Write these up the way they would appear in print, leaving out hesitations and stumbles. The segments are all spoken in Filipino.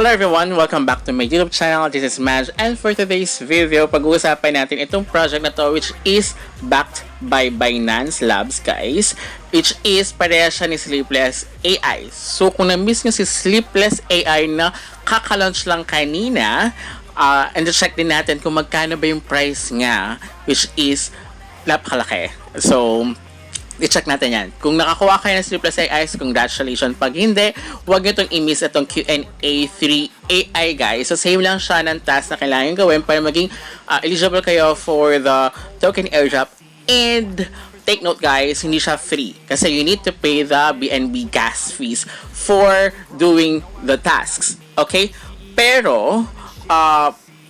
Hello everyone! Welcome back to my YouTube channel. This is Maj, and for today's video, pag-uusapan natin itong project na to which is backed by Binance Labs, guys. Which is pareha siya ni Sleepless AI. So kung na-miss nyo si Sleepless AI na kaka-launch lang kanina, and check din natin kung magkano ba yung price nga, which is napakalaki. So i-check natin yan. Kung nakakuha kayo ng Sleepless AI, congratulations. Pag hindi, huwag nyo itong i-miss itong Q&A 3 AI, guys. So, same lang siya ng task na kailangan gawin para maging eligible kayo for the token airdrop. And, take note, guys, hindi siya free. Kasi you need to pay the BNB gas fees for doing the tasks. Okay? Pero,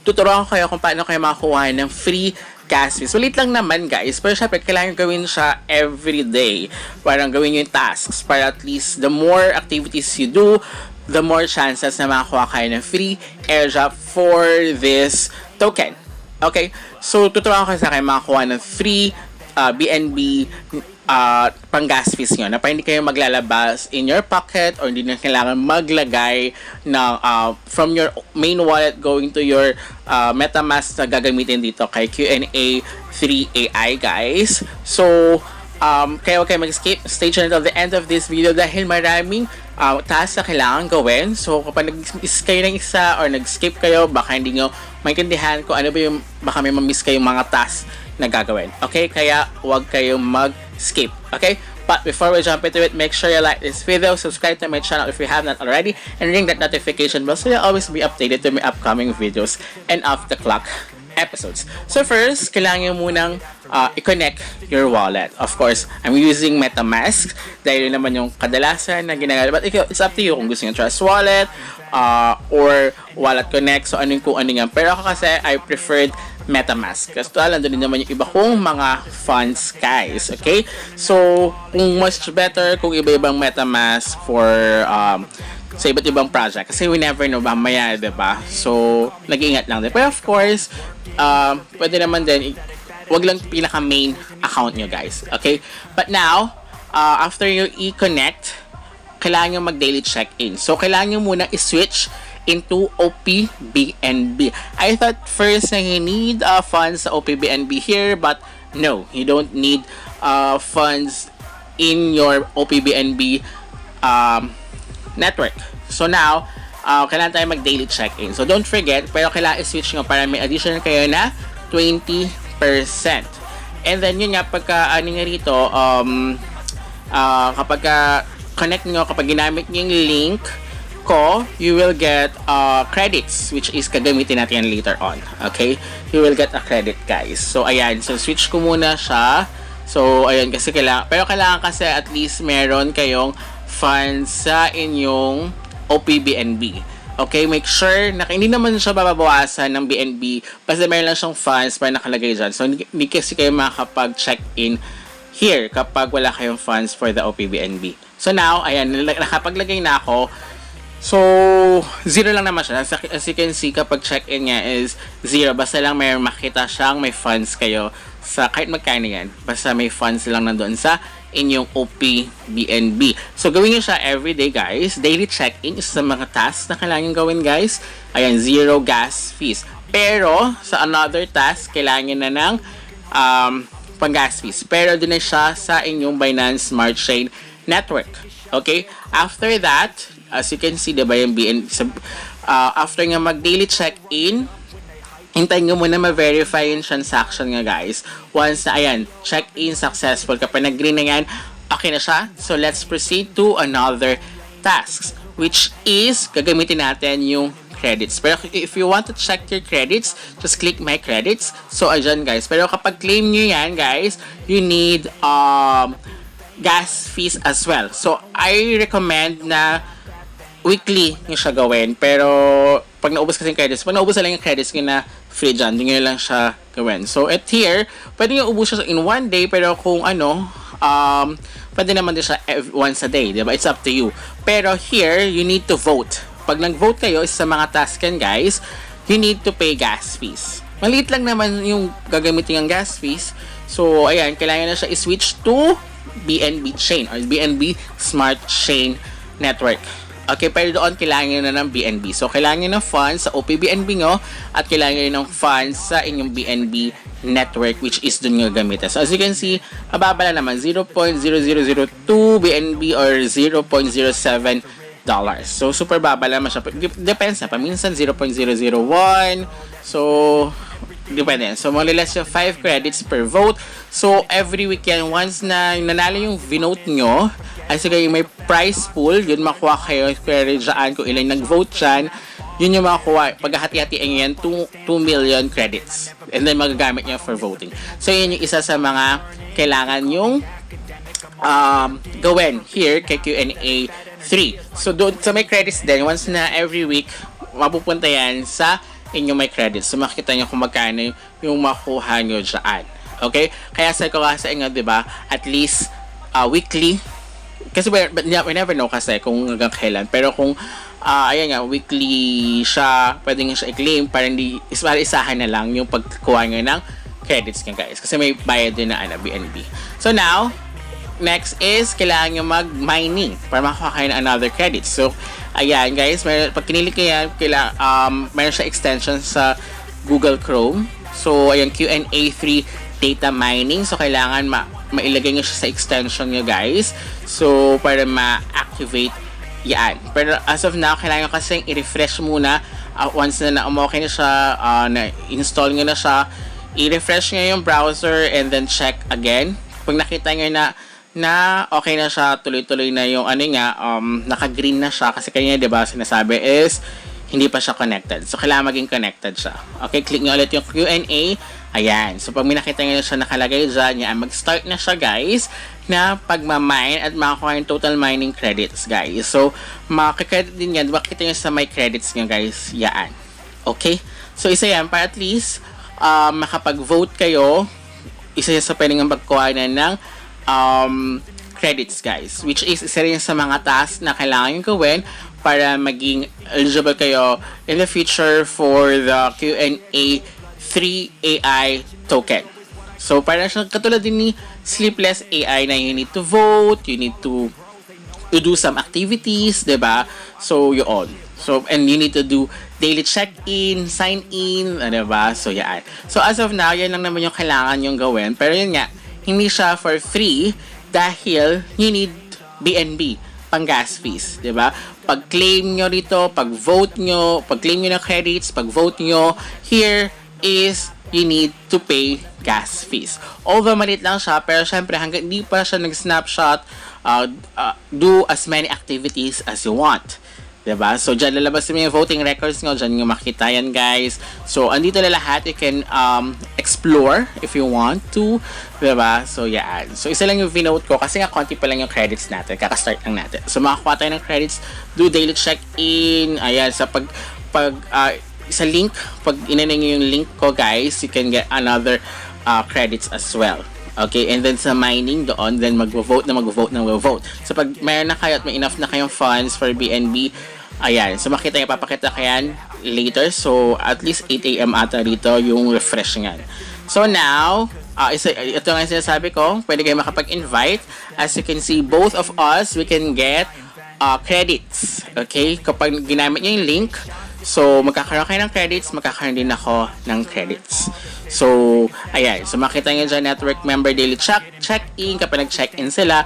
tuturuan ko kayo kung paano kayo makakuha ng free gas fees. Sulit lang naman, guys. Pero syempre, kailangan gawin siya every day. Parang gawin yung tasks. Para at least, the more activities you do, the more chances na makakuha kayo ng free airdrop for this token. Okay? So, tuturuan ko sa kayo makakuha ng free BNB pang gas fees nyo na pa hindi kayo maglalabas in your pocket or hindi na kailangan maglagay na from your main wallet going to your MetaMask na gagamitin dito kay Q&A 3 AI, guys. So, kaya huwag kayo mag-skip. Stay tuned until the end of this video dahil maraming tasks na kailangan gawin. So, kapag nag-miss kayo ng isa or nag-skip kayo, baka hindi nyo maintindihan kung ano ba yung, baka may ma-miss kayong mga tasks na gagawin. Okay? Kaya huwag kayong mag-skip. Okay? But before we jump into it, make sure you like this video, subscribe to my channel if you have not already, and ring that notification bell so you'll always be updated to my upcoming videos and off-the-clock episodes. So first, kailangan nyo munang i-connect your wallet. Of course, I'm using MetaMask dahil yun naman yung kadalasan na ginagawa. But it's up to you kung gusto nyo Trust Wallet or Wallet Connect. So ano yung kung ano yan. Pero ako kasi, I preferred MetaMask. Kasi alam din naman yung iba kong mga funds, guys. Okay? So, kung much better kung iba-ibang MetaMask for sa iba't ibang project. Kasi we never know, mamaya, diba? So, nag-iingat lang din. Pero of course, pwede naman din, wag lang pinaka-main account nyo, guys. Okay? But now, after you i-connect, kailangan nyo mag-daily check-in. So, kailangan nyo muna i-switch into OPBNB. I thought first na you need funds sa OPBNB here, but no, you don't need funds in your OPBNB network. So now, kailangan tayo mag-daily check-in. So don't forget, pero kailangan i-switch nyo para may additional kayo na 20%. And then yun nga, pagka ano nga rito, kapag connect nyo, kapag ginamit nyo yung link ko, you will get credits, which is gagamitin natin later on. Okay? You will get a credit, guys. So, ayan. So, switch ko muna siya. So, ayan. Kasi kailangan, pero kailangan kasi at least meron kayong funds sa inyong OPBNB. Okay? Make sure na hindi naman siya babawasan ng BNB. Basta meron lang siyang funds para nakalagay dyan. So, hindi kasi kayo makakapag-check-in here kapag wala kayong funds for the OPBNB. So, now, ayan. Nakapaglagay na ako. So, 0 lang naman siya. As you can see, kapag check-in niya is 0. Basta lang may makita siyang may funds kayo sa kahit magkano yan. Basta may funds lang nandoon sa inyong OPBNB. So, gawin nyo siya everyday, guys. Daily check-in is sa mga tasks na kailangan gawin, guys. Ayan, 0 gas fees. Pero, sa another task, kailangan na ng pang gas fees. Pero, din na siya sa inyong Binance Smart Chain Network. Okay? After that, as you can see, diba yung BNB, after nga mag-daily check-in, hintayin nyo muna ma-verify yung transaction nga, guys. Once na, ayan, check-in successful. Kapag nag-green na yan, okay na siya. So, let's proceed to another task, which is, gagamitin natin yung credits. Pero if you want to check your credits, just click my credits. So, ayan, guys. Pero kapag claim nyo yan, guys, you need gas fees as well. So, I recommend na weekly nyo siya gawin. Pero, pag naubos kasi yung credits, pag naubos na lang yung credits nyo na free dyan, hindi nyo lang siya gawin. So, at here, pwede nyo ubos siya in one day, pero kung ano, pwede naman din siya once a day, diba? It's up to you. Pero here, you need to vote. Pag nag-vote kayo sa mga task yan, guys, you need to pay gas fees. Maliit lang naman yung gagamitin yung gas fees. So, ayan, kailangan na siya i-switch to BNB Chain or BNB Smart Chain Network. Okay, pero doon kailangan nyo na ng BNB. So, kailangan nyo ng funds sa OPBNB nyo at kailangan nyo ng funds sa inyong BNB network, which is doon nyo gamitin. So, as you can see, mababa lang naman, 0.0002 BNB or $0.07. So, super baba lang siya. Depends na. Paminsan, 0.001. So, depende. So, more or less yung 5 credits per vote. So, every weekend, once na nanalo yung vinote nyo, as you may prize pool, yun makuha kayo credit dyan kung ilan nag-vote dyan, yun yung makuha. Paghahati-hatiin yan, 2 million credits. And then, magagamit nyo for voting. So, yun yung isa sa mga kailangan yung gawin here kay Q&A 3. So, doon sa may credits din, once na every week, mapupunta yan sa inyong may credits. So, makikita nyo kung magkano yung makuha nyo dyan. Okay? Kaya sa ko kasi inyo, diba, at least weekly, kasi we never know kasi kung hanggang kailan. Pero kung, ayan nga, weekly siya, pwede nga siya i-claim para hindi, isahan na lang yung pagkuha nyo ng credits nyo, guys. Kasi may bayad din na BNB. So, now, next is, kailangan nyo mag-mining para makakuha kayo ng another credit. So, ayan guys, pag kinilik nyo yan, mayroon siya extension sa Google Chrome. So, ayan, Q&A 3 data mining. So, kailangan mailagay nyo siya sa extension nyo, guys. So, para ma-activate yan. Pero as of now, kailangan kasi i-refresh muna. Once na okay na siya, na-install nyo na siya, i-refresh nyo yung browser and then check again. Pag nakita nyo na okay na siya, tuloy-tuloy na yung naka-green na siya kasi kanina 'di ba sinasabi is hindi pa siya connected. So kailangan maging connected siya. Okay, click niyo ulit yung Q&A. Ayan. So pag may nakita niyo siya nakalagay diyan, yan, mag-start na siya, guys, na pagma-mine at makakuha yung total mining credits, guys. So makaka-credit din yan. Makikita niyo sa my credits niyo, guys. Yan. Okay? So isa yan para at least makapag-vote kayo. Isa yan sa pwedeng magkuha na ng credits, guys, which is isa rin sa mga tasks na kailangan yung gawin para maging eligible kayo in the future for the Q&A 3 AI token. So, para siya katulad din ni Sleepless AI na you need to vote, you need to do some activities, diba? So, yun. So, and you need to do daily check-in, sign-in, diba? So, yan. So, as of now, yan lang naman yung kailangan yung gawin. Pero yun nga, hindi siya for free dahil you need BNB, pang gas fees, di ba? Pag-claim nyo rito, pag-vote nyo, pag-claim nyo ng credits, pag-vote nyo, here is you need to pay gas fees. Although maliit lang siya, pero syempre hanggang hindi pa siya nag-snapshot, do as many activities as you want. Diba? So, dyan lalabas yung voting records nyo. Dyan yung makita yan, guys. So, andito na lahat. You can explore if you want to. Diba? So, yan. So, isa lang yung vinote ko kasi nga konti pa lang yung credits natin. Kaka-start lang natin. So, makakuha tayo ng credits. Do daily check-in. Ayan. Sa sa link, pag inanay nyo yung link ko, guys, you can get another credits as well. Okay, and then sa mining doon, then mag-vote. So, pag mayroon na kayo at may enough na kayong funds for BNB, ayan. So, papakita ka yan later. So, at least 8 AM ata dito yung refresh nyan. So, now, ito nga sinasabi ko, pwede kayo makapag-invite. As you can see, both of us, we can get credits. Okay? Kapag ginamit nyo yung link, so, magkakaroon kayo ng credits, magkakaroon din ako ng credits. So, ayan. So, makita nyo dyan, network member daily check-in. Kapag nag-check-in sila,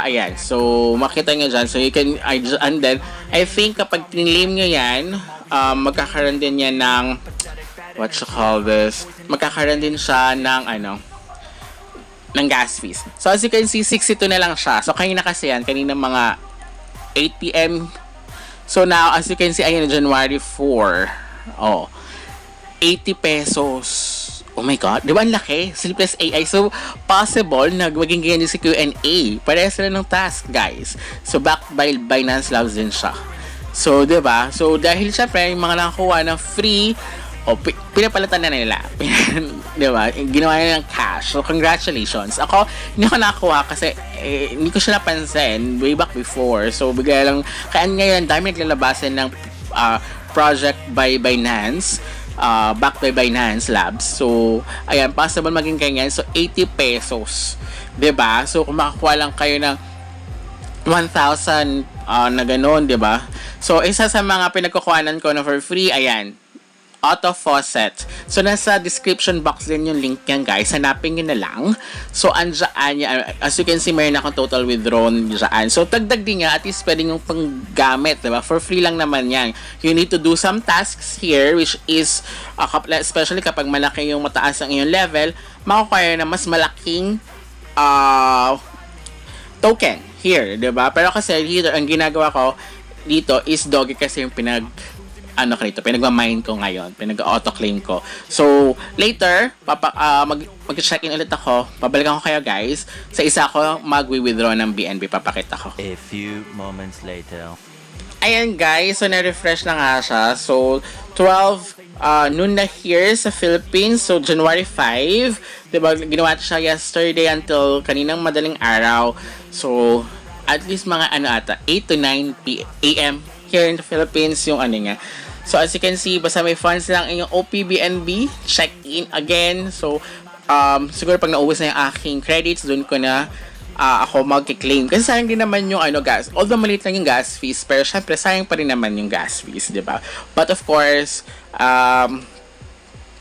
ayan. So, makita nyo dyan. So, you can, and then, I think kapag tinlame nyo yan, magkakaroon din yan ng, what you call this, magkakaroon din siya ng, ng gas fees. So, as you can see, 62 na lang siya. So, kanina kasi yan, kanina mga 8 PM. So, now, as you can see, ayan, January 4. Oh, 80 pesos. Oh my God. Di ba ang laki? Sleepless AI. So, possible na maging ganyan din si Q&A. Parehas sila ng task, guys. So, backed by Binance Labs din siya. So, di ba? So, dahil syempre, yung mga nakakuha ng free, pinapalitan na nila. Di ba? Ginawa nila ng cash. So, congratulations. Ako, hindi ko nakakuha kasi hindi ko siya napansin way back before. So, bigla lang, kaya ngayon, dami naglalabasan ng project by Binance. Backed by Binance Labs. So, ayan, possible maging ganyan. So, 80 pesos. 'Di ba? So, kung makakuha lang kayo ng 1,000 na ganun, di ba? So, isa sa mga pinagkukuhanan ko na for free, ayan, auto faucet. So, nasa description box din yung link yan, guys. Hanapin nyo na lang. So, andyan yan. As you can see, mayroon akong total withdrawn dyan. So, tagdag din nga, at least pwede yung panggamit, diba? For free lang naman yan. You need to do some tasks here, which is, especially kapag malaki yung mataas ang iyong level, makukuha na mas malaking token here, diba? Pero kasi, dito, ang ginagawa ko dito is doggy kasi yung pinagmamine ko ngayon, pinag-auto-claim ko. So, later, mag-check-in ulit ako, babalikan ko kayo guys, sa isa ko mag-withdraw ng BNB, papakita ko. A few moments later. Ayan guys, so na-refresh na nga siya. So, 12 noon na here sa Philippines, so January 5, diba, ginawa siya yesterday until kaninang madaling araw. So, at least mga 8 to 9 a.m. here in the Philippines yung niya. So, as you can see, basta may funds lang yung OPBNB, check in again. So, siguro pag naubos na yung aking credits, dun ko na ako mag-claim. Kasi sayang din naman yung gas. Although maliit lang yung gas fees, pero syempre sayang pa rin naman yung gas fees, di ba? But of course,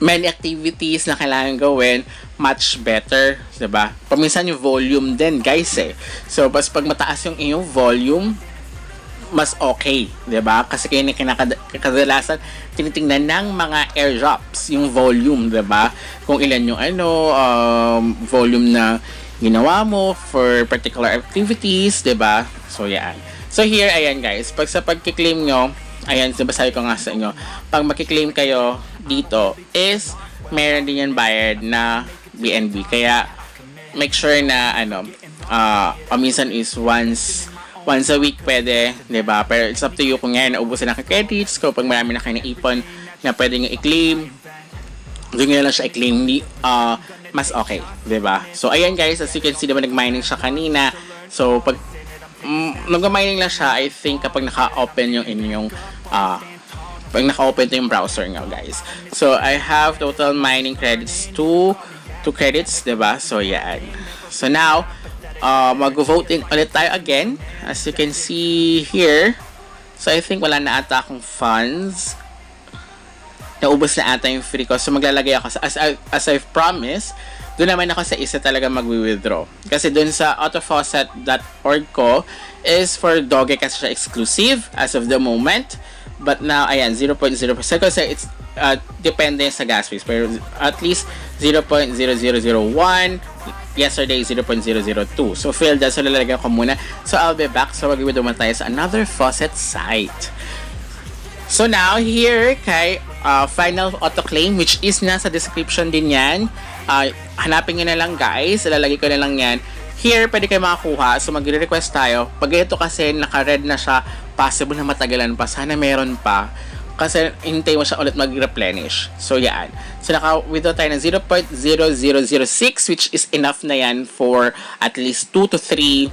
many activities na kailangan gawin, much better, di ba? Paminsan yung volume din, guys eh. So, pag mataas yung iyong volume, mas okay, 'di ba? Kasi kaya kadalasan tinitingnan ng mga airdrops yung volume, 'di ba? Kung ilan yung volume na ginawa mo for particular activities, 'di ba? So yan. So here, ayan guys, pag sa pagki-claim nyo, ayan, sabi ko nga sa inyo, pag maki-claim kayo dito is meron din yan bayad na BNB. Kaya make sure na minsan is once a week pwede, diba? Pero it's up to you kung yan, naubusan na credits, kung marami na kayo naipon na pwede nyo i-claim, doon nyo lang siya i-claim, mas okay, diba? So, ayan guys, as you can see, diba, nag-mining siya kanina. So, pag nag-mining lang siya, I think kapag naka-open yung inyong, pag naka-open to yung browser nyo, guys. So, I have total mining credits, 2 credits, diba? So, yan. So, now, mag-voting ulit tayo again. As you can see here. So, I think wala na ata akong funds. Naubos na ata yung free ko. So, maglalagay ako. As I've promised, doon naman ako sa isa talaga mag-withdraw. Kasi doon sa autofaucet.org ko is for doggy kasi siya exclusive as of the moment. But now, ayan, 0.0%. Kasi it's depende sa gas fees. Pero at least 0.0001. Yesterday, 0.002. So, failed that. So, lalagyan ko muna. So, I'll be back. So, mag-withdraw tayo sa another faucet site. So, now, here kay final auto-claim, which is nasa description din yan. Hanapin nyo na lang, guys. Lalagay ko na lang yan. Here, pwede kayo makakuha. So, mag-request tayo. Pag ito kasi, naka-red na siya, possible na matagalan pa. Sana meron pa. Kasi hintay mo siya ulit mag-replenish. So, yan. So, naka-withdraw tayo ng 0.0006, which is enough na yan for at least 2 to 3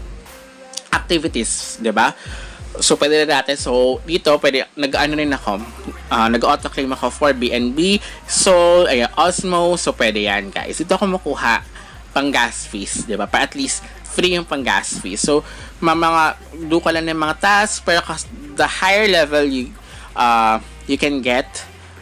activities, diba? So, pwede na natin. So, dito, pwede, nag-auto-claim ako for BNB. So, ayan, Osmo. So, pwede yan, guys. Dito ako makuha pang gas fees, diba? Para at least free yung pang gas fees. So, do ka lang ng mga tasks, pero the higher level you can get,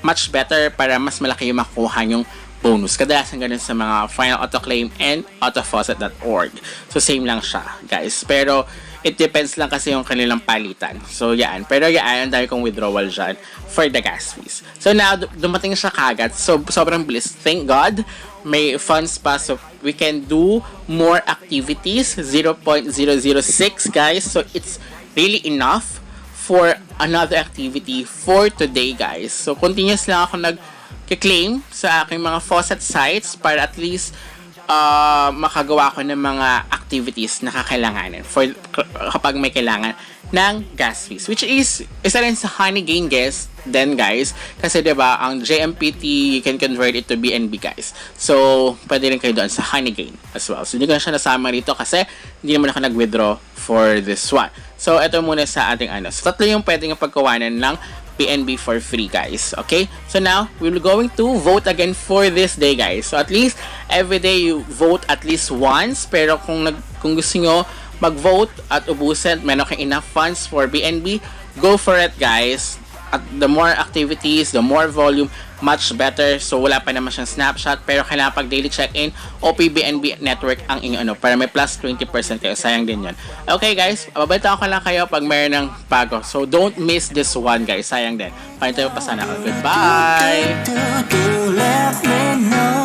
much better para mas malaki yung makuha yung bonus. Kadalasan ganun sa mga final autoclaim and autofaucet.org. So, same lang siya, guys. Pero, it depends lang kasi yung kanilang palitan. So, yan. Pero, yan, ang dami kong withdrawal dyan for the gas fees. So, now, dumating siya kagad. So, sobrang bliss. Thank God, may funds pa. So, we can do more activities. 0.006, guys. So, it's really enough for another activity for today, guys. So, continuous lang ako nag-claim sa aking mga faucet sites para at least makagawa ko ng mga activities na kakailanganin for kapag may kailangan ng gas fees, which is isa rin sa Honeygain guys, kasi diba ang JMPT you can convert it to BNB, guys. So pwede rin kayo doon sa Honeygain as well. So hindi ko na siya nasama dito kasi hindi naman ako nag-withdraw for this one. So ito muna sa ating so tatlo yung pwedeng pagkawanan ng BNB for free, guys. Okay? So now, we're going to vote again for this day, guys. So at least, every day you vote at least once. Pero kung gusto nyo mag-vote at ubusin, meron kang enough funds for BNB, go for it guys. At the more activities, the more volume, much better. So wala pa naman siyang snapshot, pero kailangan pag daily check-in, OPBNB network ang inyong ano, para may plus 20% kayo. Sayang din yun. Okay guys, babalitaan ko lang kayo pag mayroon ng bago. So don't miss this one guys, sayang din. Pahintayo pa sana ako. Goodbye! Let me know.